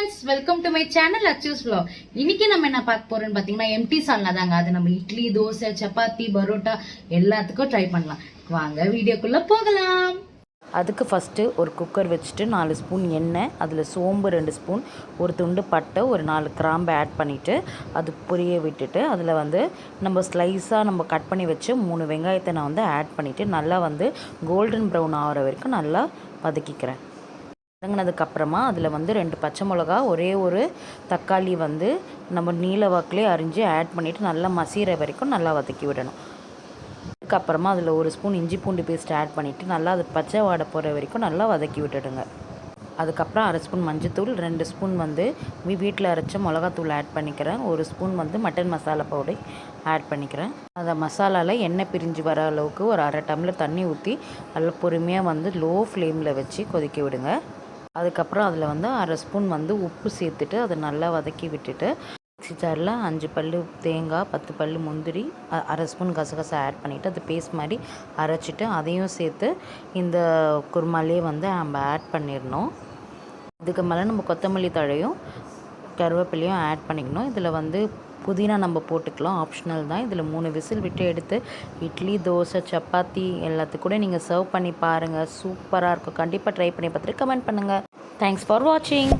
Friends, welcome to my channel அச்சூஸ் vlog. இன்னைக்கு நம்ம என்ன பார்க்க போறோம்னு பாத்தீங்கன்னா எம்டி சால்னா தாங்க. அது நம்ம இட்லி, தோசை, சப்பாத்தி, பரோட்டா எல்லாத்துக்கும் ட்ரை பண்ணலாம். வாங்க வீடியோக்குள்ள போகலாம். அதுக்கு ஃபஸ்ட்டு ஒரு குக்கர் வச்சுட்டு 4 ஸ்பூன் எண்ணெய், அதில் சோம்பு 2 ஸ்பூன், ஒரு துண்டு பட்டை, ஒரு 4 கிராம்பு ஆட் பண்ணிவிட்டு அது பொரிய விட்டுட்டு அதில் நம்ம ஸ்லைஸாக நம்ம கட் பண்ணி வச்சு 3 வெங்காயத்தை நான் ஆட் பண்ணிவிட்டு நல்லா கோல்டன் ப்ரௌன் ஆகிற வரைக்கும் நல்லா வதக்கிக்கிறேன். வதங்கினதுக்கப்புறமா அதில் 2 பச்சை மிளகா, ஒரே ஒரு தக்காளி நம்ம நீல வாக்கிலே அரிஞ்சு ஆட் பண்ணிவிட்டு நல்லா மசிகிற வரைக்கும் நல்லா வதக்கி விடணும். அதுக்கப்புறமா அதில் 1 ஸ்பூன் இஞ்சி பூண்டு பேஸ்ட் ஆட் பண்ணிவிட்டு நல்லா அது பச்சை வாடை போகிற வரைக்கும் நல்லா வதக்கி விட்டுடுங்க. அதுக்கப்புறம் 1/2 ஸ்பூன் மஞ்சத்தூள், 2 ஸ்பூன் வீட்டில் அரைச்ச மிளகாத்தூள் ஆட் பண்ணிக்கிறேன். 1 spoon mutton masala powder add பண்ணிக்கிறேன். அந்த மசாலாவில் எண்ணெய் பிரிஞ்சு வர அளவுக்கு ஒரு 1/2 டம்ளர் தண்ணி ஊற்றி நல்லா பொறுமையாக லோ ஃப்ளேமில் வச்சு கொதிக்க விடுங்க. அதுக்கப்புறம் அதில் 1/2 ஸ்பூன் உப்பு சேர்த்துட்டு அதை நல்லா வதக்கி விட்டுட்டு மிக்ஸி ஜாரில் 5 பல்லு தேங்காய், 10 பல்லு முந்திரி, 1/2 ஸ்பூன் கசகசா ஆட் பண்ணிவிட்டு அது பேஸ்ட் மாதிரி அரைச்சிட்டு அதையும் சேர்த்து இந்த குருமாலே நம்ம ஆட் பண்ணிடணும். இதுக்கு மேலே நம்ம கொத்தமல்லி தழையும் கருவேப்பிலையும் ஆட் பண்ணிக்கணும். இதில் புதினா நம்ம போட்டுக்கலாம், ஆப்ஷனல் தான். இதில் 3 விசில் விட்டு எடுத்து இட்லி, தோசை, சப்பாத்தி எல்லாத்துக்கும் கூட நீங்கள் சர்வ் பண்ணி பாருங்கள். சூப்பராக இருக்கும். கண்டிப்பாக ட்ரை பண்ணி பார்த்துட்டு கமெண்ட் பண்ணுங்கள். தேங்க்ஸ் ஃபார் வாட்சிங்.